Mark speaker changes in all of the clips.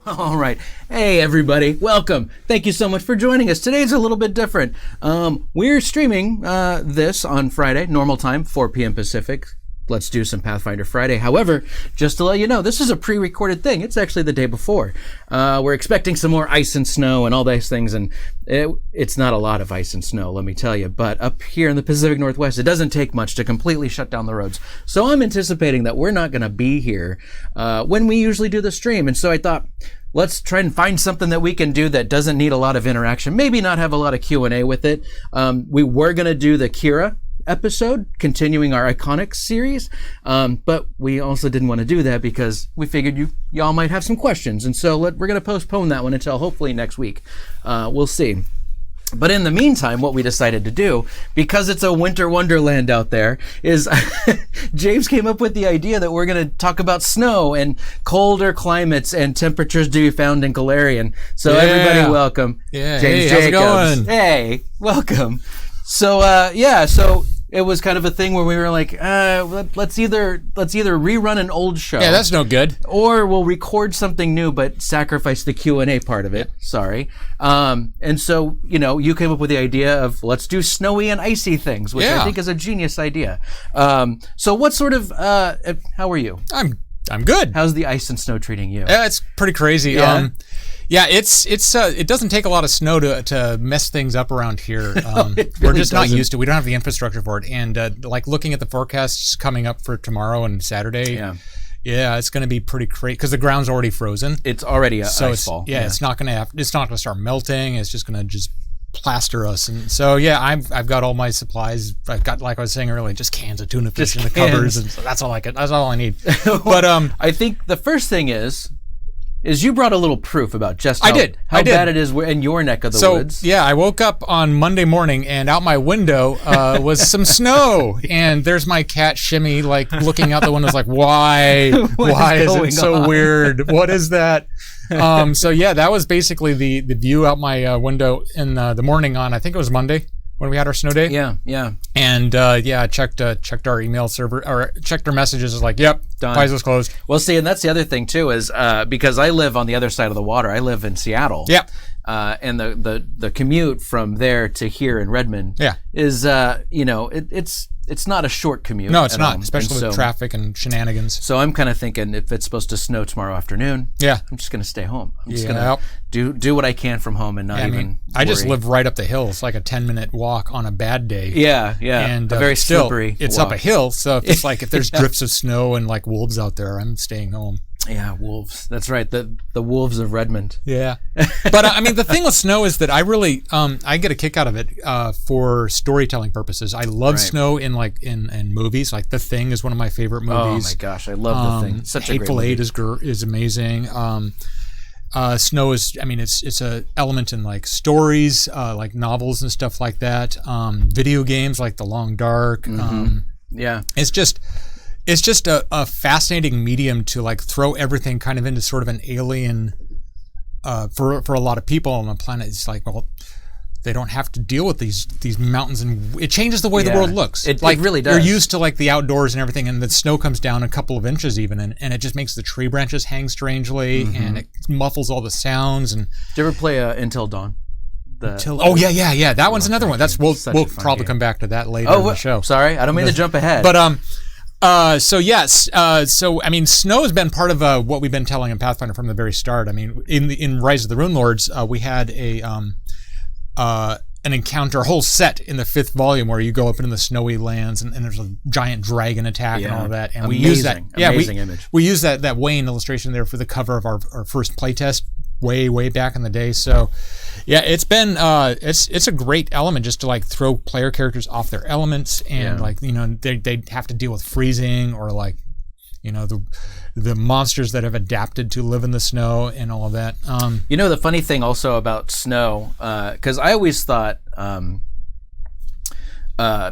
Speaker 1: All right. Hey, everybody. Welcome. Thank you so much for joining us. Today's a little bit different. We're streaming this on Friday, normal time, 4 p.m. Pacific. Let's do some Pathfinder Friday. However, just to let you know, this is a pre-recorded thing. It's actually the day before. We're expecting some more ice and snow and all those things, and it's not a lot of ice and snow, let me tell you. But up here in the Pacific Northwest, it doesn't take much to completely shut down the roads. So I'm anticipating that we're not going to be here when we usually do the stream. And so I thought, let's try and find something that we can do that doesn't need a lot of interaction. Maybe not have a lot of Q&A with it. We were going to do the Kira episode, continuing our iconic series, but we also didn't want to do that because we figured y'all might have some questions, and so we're going to postpone that one until hopefully next week. We'll see. But in the meantime, what we decided to do, because it's a winter wonderland out there, is James came up with the idea that we're going to talk about snow and colder climates and temperatures to be found in Golarion. So everybody welcome.
Speaker 2: Yeah,
Speaker 1: James
Speaker 2: hey,
Speaker 1: Jacobs.
Speaker 2: how's it going?
Speaker 1: Hey, welcome. So so it was kind of a thing where we were like, let's either rerun an old show.
Speaker 2: Yeah, that's no good.
Speaker 1: Or we'll record something new but sacrifice the Q&A part of it. Sorry. And so, you came up with the idea of let's do snowy and icy things, which I think is a genius idea. So what sort of how are you?
Speaker 2: I'm good.
Speaker 1: How's the ice and snow treating you?
Speaker 2: Yeah, it's pretty crazy.
Speaker 1: Yeah.
Speaker 2: It doesn't take a lot of snow to mess things up around here. We're just not used to it. We don't have the infrastructure for it. And like looking at the forecasts coming up for tomorrow and Saturday, it's going to be pretty crazy because the ground's already frozen.
Speaker 1: It's already ice fall.
Speaker 2: It's not going to start melting. It's just going to just plaster us. And so I've got all my supplies. I've got, like I was saying earlier, just cans of tuna fish in the cupboards, and so that's all I need. But
Speaker 1: I think the first thing is you brought a little proof about just how bad it is in your neck of the woods.
Speaker 2: Yeah, I woke up on Monday morning and out my window was some snow, and there's my cat Shimmy like looking out the window, like, why is it so weird? What is that? That was basically the view out my window in the morning on, I think it was Monday when we had our snow day.
Speaker 1: Yeah.
Speaker 2: And I checked our email server, or checked our messages. It's like, yep,
Speaker 1: done.
Speaker 2: Paizo's closed.
Speaker 1: Well, see, and that's the other thing too, is because I live on the other side of the water. I live in Seattle.
Speaker 2: Yeah.
Speaker 1: And the commute from there to here in Redmond is it's not a short commute.
Speaker 2: No, it's not, especially with traffic and shenanigans.
Speaker 1: So I'm kind of thinking, if it's supposed to snow tomorrow afternoon, I'm just going to stay home. I'm just going to do what I can from home and not even
Speaker 2: I just live right up the hill. It's like a 10-minute walk on a bad day.
Speaker 1: Yeah.
Speaker 2: And
Speaker 1: a very slippery
Speaker 2: it's
Speaker 1: walk.
Speaker 2: Up a hill, so if there's drifts of snow and like wolves out there, I'm staying home.
Speaker 1: Yeah, wolves. That's right. The wolves of Redmond.
Speaker 2: Yeah. But the thing with snow is that I really I get a kick out of it for storytelling purposes. I love snow in movies. Like The Thing is one of my favorite movies.
Speaker 1: Oh my gosh, I love The Thing. Such a great movie.
Speaker 2: Hateful Eight is amazing. Snow is, it's a element in like stories, like novels and stuff like that. Video games like The Long Dark. It's just a fascinating medium to like throw everything kind of into sort of an alien for a lot of people on the planet. It's like, well, they don't have to deal with these mountains, and it changes the way the world looks.
Speaker 1: It really does.
Speaker 2: You're used to like the outdoors and everything, and the snow comes down a couple of inches even, and it just makes the tree branches hang strangely, and it muffles all the sounds. And
Speaker 1: did you ever play Until Dawn?
Speaker 2: That one's another one. We'll probably come back to that later in the show.
Speaker 1: Sorry, I don't mean to jump ahead.
Speaker 2: But snow has been part of what we've been telling in Pathfinder from the very start. In Rise of the Rune Lords, we had an encounter, a whole set in the 5th volume where you go up into the snowy lands and there's a giant dragon attack and all of that. And we use that.
Speaker 1: Amazing image.
Speaker 2: We use that Wayne illustration there for the cover of our first playtest way back in the day. So it's been it's a great element just to like throw player characters off their elements, and they have to deal with freezing, or like the monsters that have adapted to live in the snow and all of that.
Speaker 1: The funny thing also about snow, because I always thought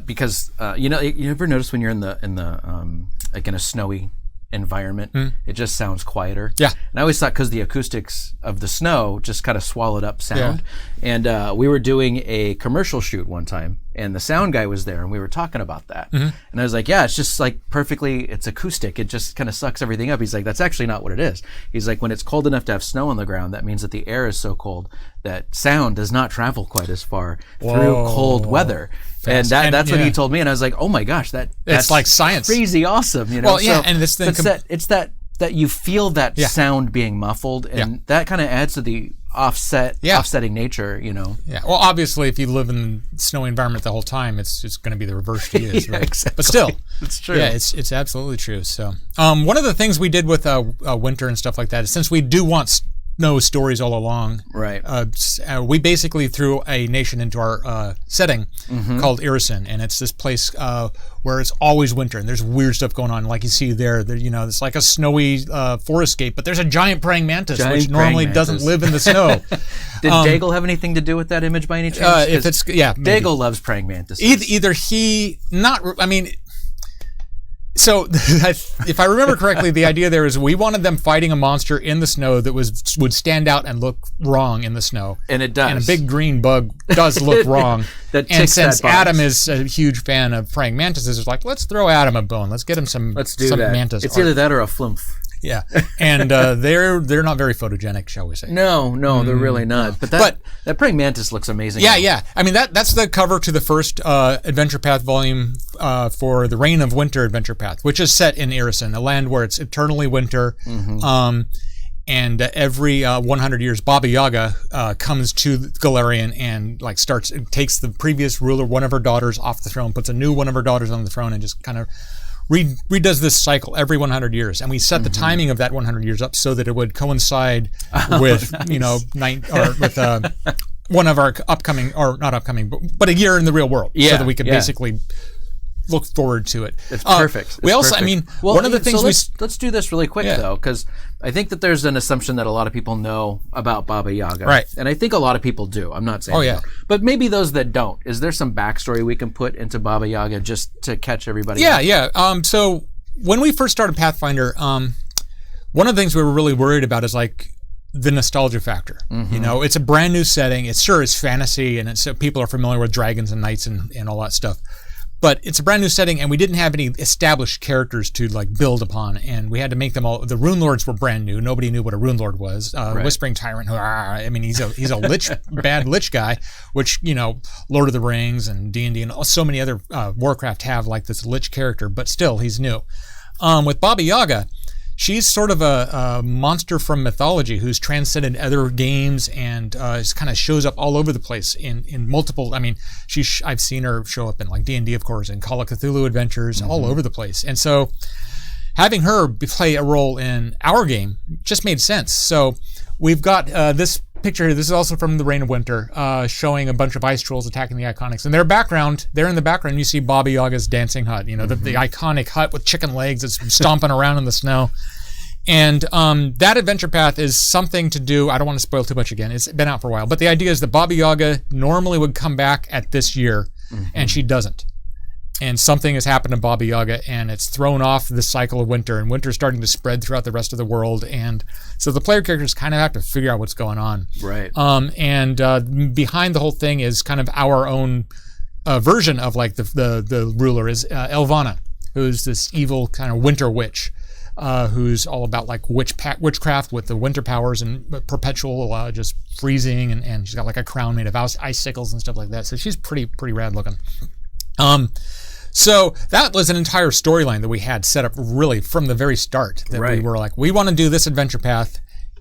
Speaker 1: because you ever notice when you're in the like in a snowy environment, it just sounds quieter.
Speaker 2: Yeah.
Speaker 1: And I always thought because the acoustics of the snow just kind of swallowed up sound. Yeah. And we were doing a commercial shoot one time, and the sound guy was there, and we were talking about that.
Speaker 2: Mm-hmm.
Speaker 1: And I was like, yeah, it's just like perfectly, it's acoustic. It just kind of sucks everything up. He's like, that's actually not what it is. He's like, when it's cold enough to have snow on the ground, that means that the air is so cold that sound does not travel quite as far through cold weather. And that's what he told me, and I was like, oh my gosh, that's
Speaker 2: like science.
Speaker 1: Crazy awesome, you know?
Speaker 2: Well, yeah, and this thing...
Speaker 1: It's that you feel that sound being muffled, and that kind of adds to the offsetting nature, you know?
Speaker 2: Yeah, well, obviously, if you live in a snowy environment the whole time, it's just going to be the reverse to you. Right?
Speaker 1: Exactly.
Speaker 2: But still,
Speaker 1: it's true.
Speaker 2: Yeah, it's absolutely true. So, one of the things we did with winter and stuff like that is, since we do want snow stories all along,
Speaker 1: right?
Speaker 2: We basically threw a nation into our setting called Irison, and it's this place where it's always winter, and there's weird stuff going on, like you see there. You know, it's like a snowy forestscape, but there's a giant praying mantis, which normally doesn't live in the snow.
Speaker 1: Did Daigle have anything to do with that image by any chance?
Speaker 2: If it's
Speaker 1: Daigle loves praying mantises.
Speaker 2: Either he not. I mean. So, if I remember correctly, the idea there is we wanted them fighting a monster in the snow that would stand out and look wrong in the snow.
Speaker 1: And it does.
Speaker 2: And a big green bug does look wrong. And since Adam is a huge fan of praying mantises, it's like, let's throw Adam a bone. Let's get him some mantis
Speaker 1: It's
Speaker 2: art.
Speaker 1: either that or a flumph.
Speaker 2: Yeah, and they're not very photogenic, shall we say?
Speaker 1: No, they're really not. But that praying mantis looks amazing.
Speaker 2: Yeah. I mean, that's the cover to the first Adventure Path volume for the Reign of Winter Adventure Path, which is set in Irison, a land where it's eternally winter. And every 100 years, Baba Yaga comes to Golarion and takes the previous ruler, one of her daughters, off the throne, puts a new one of her daughters on the throne, and just kind of redoes this cycle every 100 years, and we set the timing of that 100 years up so that it would coincide with with one of our upcoming, or not upcoming, but a year in the real world, so that we could basically look forward to it.
Speaker 1: It's perfect.
Speaker 2: We also, I mean, one of the things
Speaker 1: let's do this really quick though, because I think that there's an assumption that a lot of people know about Baba Yaga,
Speaker 2: right?
Speaker 1: And I think a lot of people do. I'm not saying, but maybe those that don't. Is there some backstory we can put into Baba Yaga just to catch everybody?
Speaker 2: Yeah. So when we first started Pathfinder, one of the things we were really worried about is like the nostalgia factor. You know, it's a brand new setting. It's fantasy, and people are familiar with dragons and knights and all that stuff. But it's a brand new setting, and we didn't have any established characters to like build upon, and we had to make them all. The Rune Lords were brand new; nobody knew what a Rune Lord was. Whispering Tyrant, I mean, he's a lich, bad lich guy, which Lord of the Rings and D&D and so many other Warcraft have like this lich character, but still he's new. With Baba Yaga, she's sort of a monster from mythology who's transcended other games and kind of shows up all over the place in multiple. I mean, I've seen her show up in like D&D, of course, and Call of Cthulhu adventures all over the place. And so having her play a role in our game just made sense. So we've got this picture here. This is also from the Reign of Winter, showing a bunch of ice trolls attacking the Iconics. And there in the background, you see Baba Yaga's dancing hut, the iconic hut with chicken legs that's stomping around in the snow. And that adventure path is something to do. I don't want to spoil too much again. It's been out for a while. But the idea is that Baba Yaga normally would come back at this year, and she doesn't. And something has happened to Baba Yaga, and it's thrown off the cycle of winter, and winter's starting to spread throughout the rest of the world. And so the player characters kind of have to figure out what's going on.
Speaker 1: Right.
Speaker 2: And behind the whole thing is kind of our own version of like the ruler is Elvana, who's this evil kind of winter witch. Who's all about like witchcraft with the winter powers and perpetual just freezing, and she's got like a crown made of icicles and stuff like that. So she's pretty rad looking. So that was an entire storyline that we had set up really from the very start. That we were like, we want to do this adventure path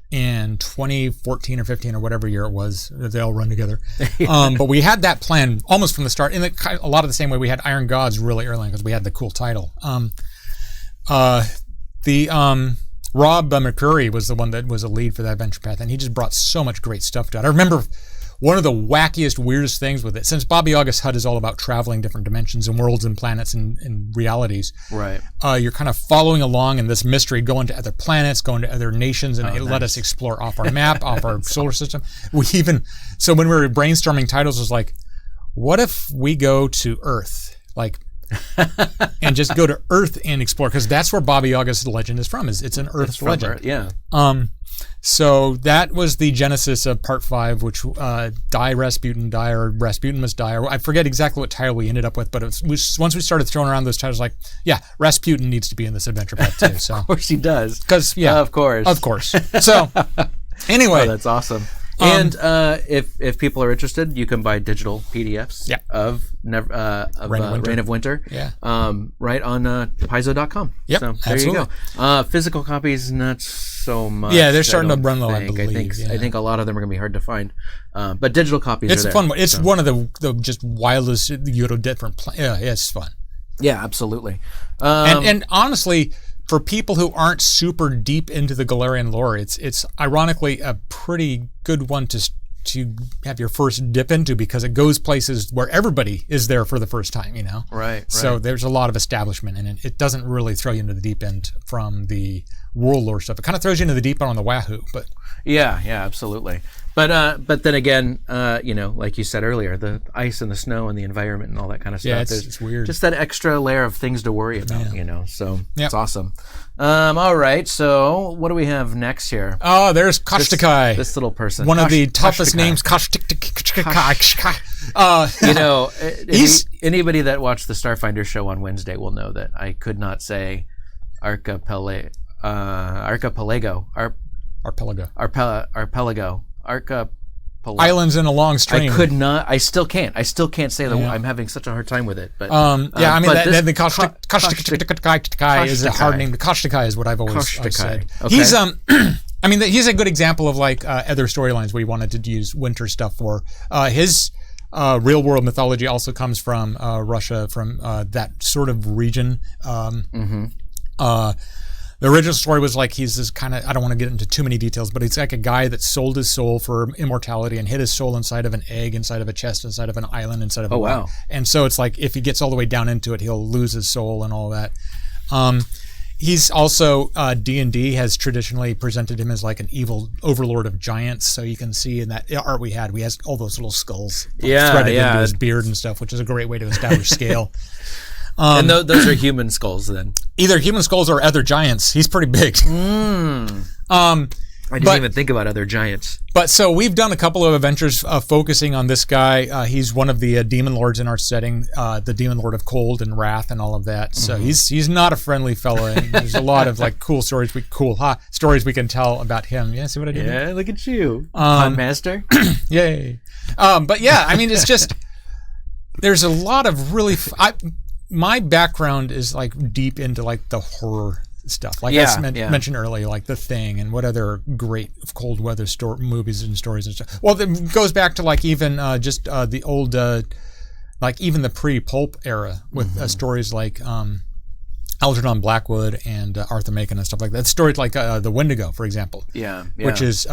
Speaker 2: in 2014 or 15 or whatever year it was. They all run together. But we had that plan almost from the start, in a lot of the same way we had Iron Gods really early because we had the cool title. Rob McCurry was the one that was a lead for that adventure path, and he just brought so much great stuff to it. I remember one of the wackiest, weirdest things with it, since Baba Yaga's hut is all about traveling different dimensions and worlds and planets and realities.
Speaker 1: Right.
Speaker 2: You're kind of following along in this mystery, going to other planets, going to other nations, and let us explore off our map, off our solar system. So when we were brainstorming titles, it was like, what if we go to Earth? Like, and just go to Earth and explore, because that's where Baba Yaga's legend is from. It's an Earth legend.
Speaker 1: Yeah.
Speaker 2: So that was the genesis of Part 5, which Die Rasputin Die, or Rasputin Must Die, or I forget exactly what title we ended up with, but once we started throwing around those titles, like, yeah, Rasputin needs to be in this adventure pack too. So.
Speaker 1: Of course he does.
Speaker 2: Because, yeah.
Speaker 1: Of course.
Speaker 2: So, anyway.
Speaker 1: Oh, that's awesome. And if people are interested, you can buy digital PDFs of Reign of Winter.
Speaker 2: Yeah.
Speaker 1: Right on Paizo.com.
Speaker 2: Yep.
Speaker 1: So there you go. Physical copies, not so much.
Speaker 2: Yeah, they're starting to run low, I believe.
Speaker 1: I think a lot of them are going to be hard to find. But digital copies
Speaker 2: it's
Speaker 1: are there.
Speaker 2: Fun. It's one of the just wildest, different. Yeah, it's fun.
Speaker 1: Yeah, absolutely.
Speaker 2: And honestly, for people who aren't super deep into the Golarion lore, it's ironically a pretty good one to have your first dip into, because it goes places where everybody is there for the first time,
Speaker 1: Right.
Speaker 2: So there's a lot of establishment in it. It doesn't really throw you into the deep end from the world lore stuff. It kind of throws you into the deep end on the Wahoo, but
Speaker 1: yeah, absolutely. But then again, like you said earlier, the ice and the snow and the environment and all that kind of stuff.
Speaker 2: Yeah, it's weird.
Speaker 1: Just that extra layer of things to worry about, So it's awesome. All right, so what do we have next here?
Speaker 2: Oh, there's Kashtakai.
Speaker 1: This little person.
Speaker 2: One of the toughest names.
Speaker 1: Anybody that watched the Starfinder show on Wednesday will know that I could not say archipelago.
Speaker 2: Islands in a long stream.
Speaker 1: I could not. I still can't say that. I'm having such a hard time with it. But
Speaker 2: the Kashtakai is a hard name. The Kashtakai is what I've always said. Okay. He's he's a good example of like other storylines we wanted to use winter stuff for. His real world mythology also comes from Russia, from that sort of region. The original story was like he's this kind of, I don't want to get into too many details, but he's like a guy that sold his soul for immortality and hid his soul inside of an egg, inside of a chest, inside of an island, inside of a well.
Speaker 1: Wow.
Speaker 2: And so it's like if he gets all the way down into it, he'll lose his soul and all that. He's also, D&D has traditionally presented him as like an evil overlord of giants. So you can see in that art we had all those little skulls threaded into his beard and stuff, which is a great way to establish scale.
Speaker 1: And those are human skulls then?
Speaker 2: Either human skulls or other giants. He's pretty big.
Speaker 1: I didn't even think about other giants.
Speaker 2: But so we've done a couple of adventures focusing on this guy. He's one of the demon lords in our setting, the demon lord of cold and wrath and all of that. So he's not a friendly fellow. And there's a lot of like cool stories we can tell about him. Yeah, see what I did?
Speaker 1: Yeah, look at you, Pun Master.
Speaker 2: Yay! But yeah, I mean, it's just there's a lot of really. My background is like deep into like the horror stuff, like I mentioned earlier, like The Thing and what other great cold weather movies and stories and stuff. Well, it goes back to like even the old, like even the pre-pulp era with stories like Algernon Blackwood and Arthur Machen and stuff like that. Stories like the Wendigo, for example, which is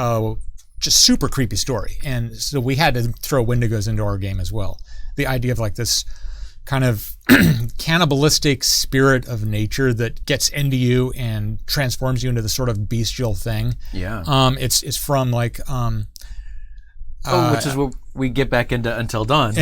Speaker 2: just super creepy story, and so we had to throw Wendigos into our game as well. The idea of like this kind of cannibalistic spirit of nature that gets into you and transforms you into this sort of bestial thing.
Speaker 1: Yeah.
Speaker 2: It's from like
Speaker 1: which is where we get back into Until Dawn.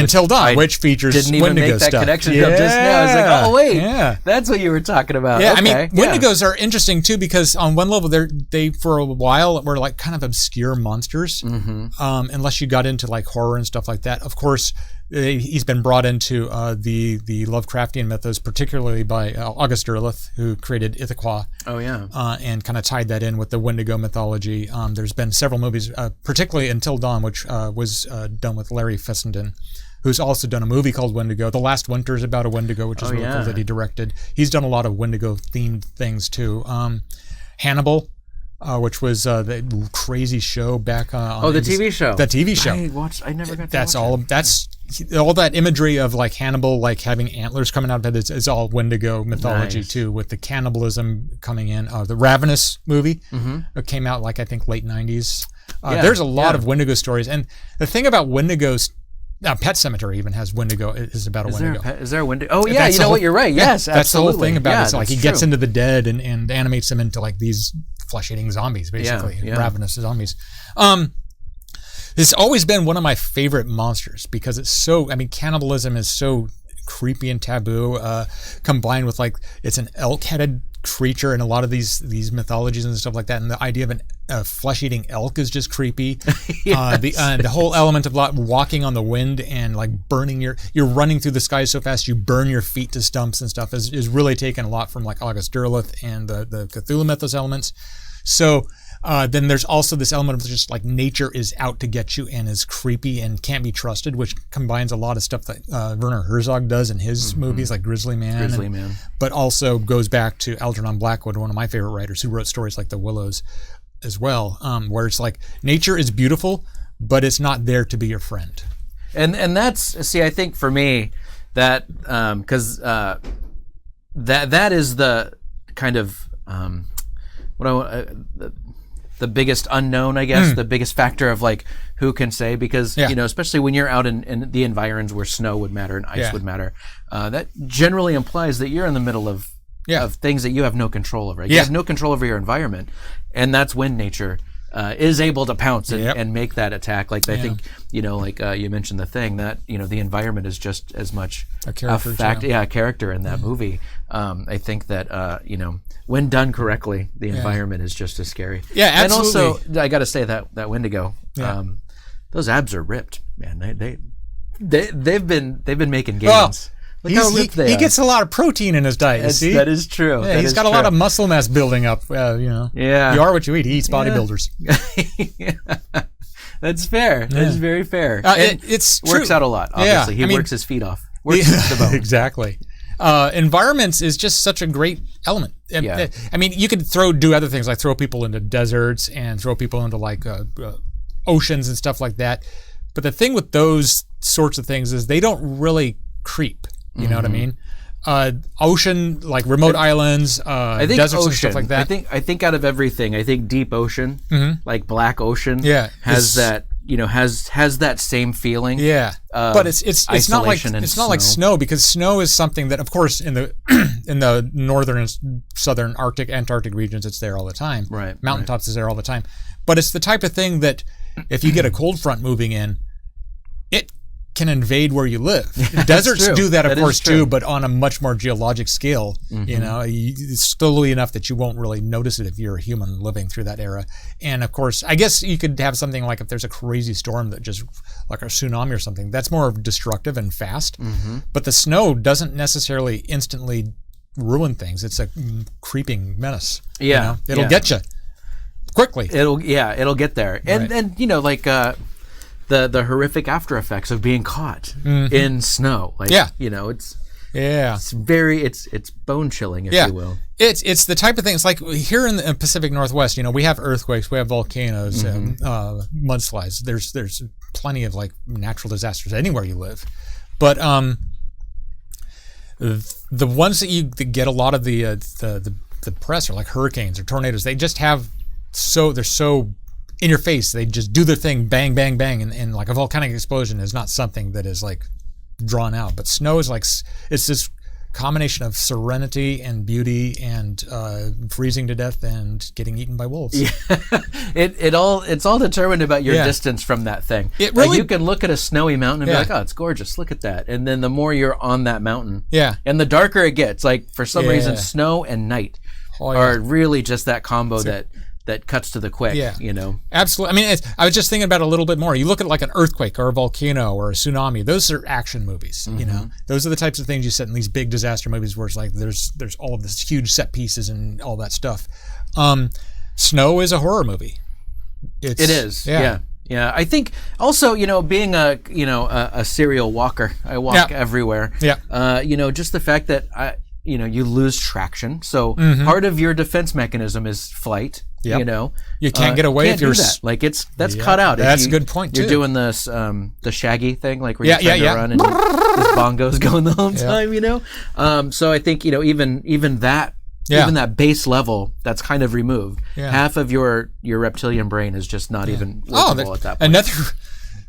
Speaker 2: Which features
Speaker 1: didn't even
Speaker 2: Wendigo
Speaker 1: make that
Speaker 2: stuff.
Speaker 1: connection up just now. I was like, oh wait, that's what you were talking about.
Speaker 2: Yeah,
Speaker 1: okay.
Speaker 2: I mean, Wendigos are interesting too because on one level they for a while were like kind of obscure monsters, unless you got into like horror and stuff like that. Of course, he's been brought into the Lovecraftian mythos, particularly by August Derleth, who created Ithaca.
Speaker 1: Oh yeah,
Speaker 2: and kind of tied that in with the Wendigo mythology. There's been several movies, particularly Until Dawn, which was done with Larry Fessenden, who's also done a movie called Wendigo. The Last Winter is about a Wendigo, which is really cool that he directed. He's done a lot of Wendigo-themed things too. Hannibal, which was the crazy show back on
Speaker 1: the TV show.
Speaker 2: The TV show.
Speaker 1: I never got to
Speaker 2: That's
Speaker 1: watch
Speaker 2: all.
Speaker 1: it.
Speaker 2: That's all that imagery of like Hannibal, like having antlers coming out of it. Is all Wendigo mythology too, with the cannibalism coming in. The Ravenous movie came out like I think late '90s. There's a lot of Wendigo stories, and the thing about Wendigos. Pet Sematary even has Wendigo. Is about a Wendigo.
Speaker 1: Is there a Wendigo? Oh yeah, you know what? You're right. Yes, absolutely.
Speaker 2: That's the whole thing about it. It's like he gets into the dead and animates them into like these flesh-eating zombies, basically, ravenous zombies. It's always been one of my favorite monsters because it's so. I mean, cannibalism is so creepy and taboo, combined with like it's an elk-headed creature in a lot of these mythologies and stuff like that, and the idea of flesh-eating elk is just creepy. The whole element of walking on the wind and like burning you're running through the sky so fast you burn your feet to stumps and stuff is really taken a lot from like August Derleth and the Cthulhu Mythos elements. So then there's also this element of just like nature is out to get you and is creepy and can't be trusted, which combines a lot of stuff that Werner Herzog does in his movies like Grizzly Man. But also goes back to Algernon Blackwood, one of my favorite writers, who wrote stories like The Willows as well, where it's like nature is beautiful, but it's not there to be your friend.
Speaker 1: And that's, I think for me, that because that is the kind of the biggest unknown, I guess, the biggest factor of like who can say, because especially when you're out in the environs where snow would matter and ice would matter, that generally implies that you're in the middle of things that you have no control over. Right? You have no control over your environment, and that's when nature is able to pounce and make that attack. Like I think you mentioned the thing that the environment is just as much a character in that movie. I think that when done correctly, the environment is just as scary.
Speaker 2: Yeah, absolutely.
Speaker 1: And also, I got to say that Wendigo, those abs are ripped, man. They've been making gains.
Speaker 2: Well,
Speaker 1: look how ripped they are.
Speaker 2: He gets a lot of protein in his diet. You see,
Speaker 1: that is true.
Speaker 2: Yeah, he's got a lot of muscle mass building up. Yeah, you are what you eat. He eats bodybuilders.
Speaker 1: That's fair. That's very fair.
Speaker 2: It's true.
Speaker 1: Works out a lot. Obviously, he works his feet off. Works the bone.
Speaker 2: Exactly. Environments is just such a great element. I mean, you could do other things like throw people into deserts and throw people into like oceans and stuff like that. But the thing with those sorts of things is they don't really creep. You know what I mean? Ocean, like remote islands,
Speaker 1: I think
Speaker 2: deserts
Speaker 1: ocean,
Speaker 2: and stuff like that.
Speaker 1: I think out of everything, I think deep ocean, like black ocean, has that has that same feeling.
Speaker 2: Yeah, but it's not like snow, because snow is something that, of course, in the in the northern and southern Antarctic regions, it's there all the time.
Speaker 1: Right,
Speaker 2: mountaintops is there all the time. But it's the type of thing that if you get a cold front moving in, it can invade where you live. Deserts do that, of course, too, but on a much more geologic scale. It's slowly enough that you won't really notice it if you're a human living through that era. And of course, I guess you could have something like if there's a crazy storm that just, like a tsunami or something, that's more destructive and fast. But the snow doesn't necessarily instantly ruin things. It's a creeping menace.
Speaker 1: Yeah.
Speaker 2: It'll get you quickly.
Speaker 1: It'll get there. And like the horrific after effects of being caught in snow. Like, it's bone chilling, if you will.
Speaker 2: It's the type of thing. It's like here in the Pacific Northwest, we have earthquakes, we have volcanoes, mudslides. There's plenty of like natural disasters anywhere you live. But the ones that get a lot of the press are like hurricanes or tornadoes. They just have they're so in your face. They just do their thing, bang, bang, bang, and like a volcanic explosion is not something that is like drawn out. But snow is like, it's this combination of serenity and beauty and freezing to death and getting eaten by wolves.
Speaker 1: It's all determined about your distance from that thing.
Speaker 2: It really,
Speaker 1: like you can look at a snowy mountain and be like, oh, it's gorgeous, look at that. And then the more you're on that mountain, and the darker it gets, like for some reason, snow and night are really just that combo that cuts to the quick,
Speaker 2: Absolutely. I mean, I was just thinking about it a little bit more. You look at like an earthquake or a volcano or a tsunami. Those are action movies, Those are the types of things you set in these big disaster movies where it's like there's all of this huge set pieces and all that stuff. Snow is a horror movie.
Speaker 1: It is. Yeah. I think also, being a serial walker, I walk everywhere. Just the fact that you lose traction. So part of your defense mechanism is flight.
Speaker 2: You can't get away if you're
Speaker 1: like that's cut out.
Speaker 2: That's a good point too.
Speaker 1: You're doing this the Shaggy thing, like where you're trying to run and this bongo's going the whole time. So I think even that base level that's kind of removed. Half of your reptilian brain is just not even workable at that point.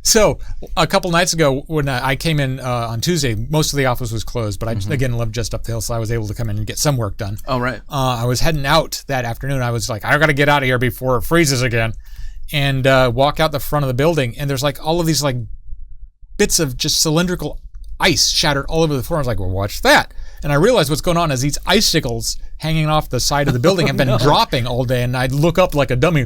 Speaker 2: So a couple nights ago when I came in on Tuesday, most of the office was closed, but I again lived just up the hill, so I was able to come in and get some work done.
Speaker 1: Oh, right.
Speaker 2: I was heading out that afternoon. I was like, I got to get out of here before it freezes again, and walk out the front of the building, and there's like all of these like bits of just cylindrical ice shattered all over the floor. I was like, well, watch that. And I realized what's going on is these icicles hanging off the side of the building have been dropping all day, and I'd look up like a dummy.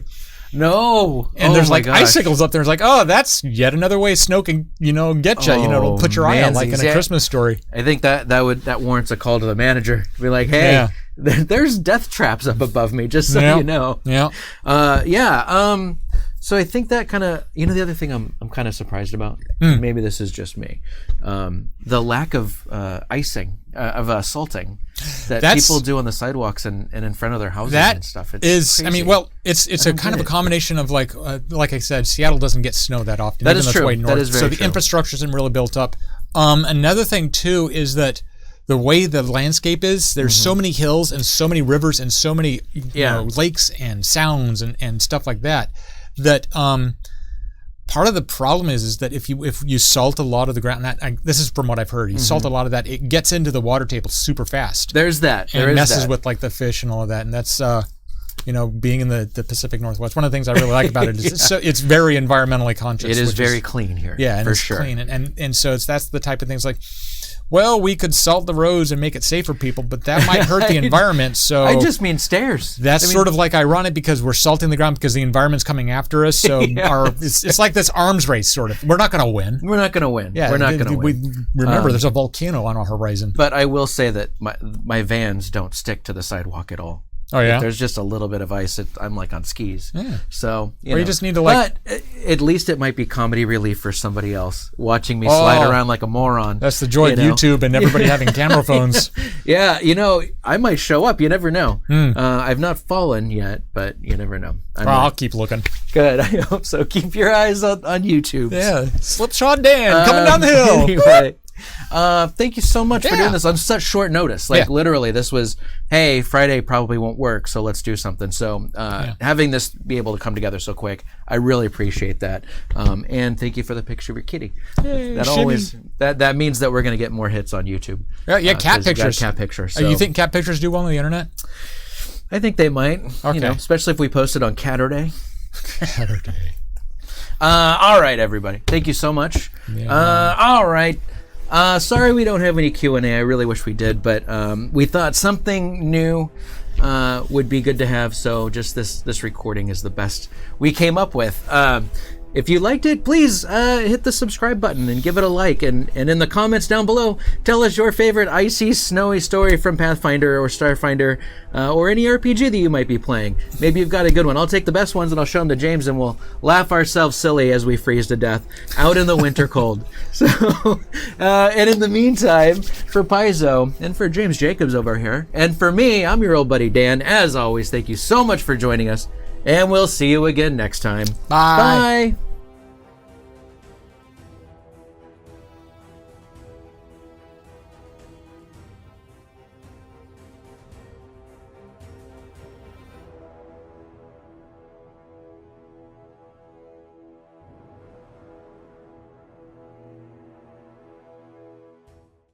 Speaker 1: No.
Speaker 2: And
Speaker 1: Oh
Speaker 2: there's
Speaker 1: my
Speaker 2: like
Speaker 1: gosh.
Speaker 2: icicles up there. It's like, oh, that's yet another way snow can, get you. It'll put your eye out like in a Christmas Story.
Speaker 1: I think that warrants a call to the manager. Be like, hey, there's death traps up above me, just so you know.
Speaker 2: Yeah.
Speaker 1: So I think that kind of, the other thing I'm kind of surprised about, maybe this is just me, the lack of icing, of salting that people do on the sidewalks and in front of their houses and stuff. It's crazy.
Speaker 2: It's a kind of a combination of like I said, Seattle doesn't get snow that often.
Speaker 1: That is true. That is very
Speaker 2: true. So the infrastructure isn't really built up. Another thing too is that the way the landscape is, there's so many hills and so many rivers and so many lakes and sounds and stuff like that. That part of the problem is that if you salt a lot of the ground, this is from what I've heard, you salt a lot of that, it gets into the water table super fast.
Speaker 1: There's that.
Speaker 2: And it messes with like the fish and all of that, and that's being in the Pacific Northwest. One of the things I really like about it is it's very environmentally conscious.
Speaker 1: It is very clean here.
Speaker 2: Yeah, and
Speaker 1: for
Speaker 2: it's
Speaker 1: sure.
Speaker 2: Clean, and so that's the type of things like. Well, we could salt the roads and make it safe for people, but that might hurt the environment. So
Speaker 1: I just mean stairs.
Speaker 2: That's sort of like ironic because we're salting the ground because the environment's coming after us. So it's like this arms race sort of. We're not going to win.
Speaker 1: We're not going to win.
Speaker 2: Yeah,
Speaker 1: we're not going to win.
Speaker 2: Remember, there's a volcano on our horizon.
Speaker 1: But I will say that my vans don't stick to the sidewalk at all.
Speaker 2: Oh yeah.
Speaker 1: If there's just a little bit of ice, I'm like on skis.
Speaker 2: Yeah.
Speaker 1: So
Speaker 2: you just need to
Speaker 1: But at least it might be comedy relief for somebody else watching me slide around like a moron.
Speaker 2: That's the joy of YouTube and everybody having camera phones.
Speaker 1: Yeah, I might show up. You never know. I've not fallen yet, but you never know.
Speaker 2: I'll keep looking.
Speaker 1: Good. I hope so. Keep your eyes on YouTube.
Speaker 2: Yeah. Slipshod Dan coming down the hill.
Speaker 1: Anyway. Thank you so much for doing this on such short notice. Literally, this was, hey, Friday probably won't work, so let's do something. So having this be able to come together so quick, I really appreciate that. And thank you for the picture of your kitty. That means that we're going to get more hits on YouTube.
Speaker 2: Cat pictures.
Speaker 1: Cat pictures. So.
Speaker 2: You think cat pictures do well on the internet?
Speaker 1: I think they might.
Speaker 2: Okay.
Speaker 1: Especially if we post it on Catterday.
Speaker 2: Catterday.
Speaker 1: All right, everybody. Thank you so much. All right. Sorry we don't have any Q&A. I really wish we did, but we thought something new would be good to have, so just this recording is the best we came up with. If you liked it, please hit the subscribe button and give it a like. And in the comments down below, tell us your favorite icy, snowy story from Pathfinder or Starfinder or any RPG that you might be playing. Maybe you've got a good one. I'll take the best ones and I'll show them to James and we'll laugh ourselves silly as we freeze to death out in the winter cold. So, and in the meantime, for Paizo and for James Jacobs over here, and for me, I'm your old buddy Dan. As always, thank you so much for joining us. And we'll see you again next time.
Speaker 2: Bye.
Speaker 1: Bye.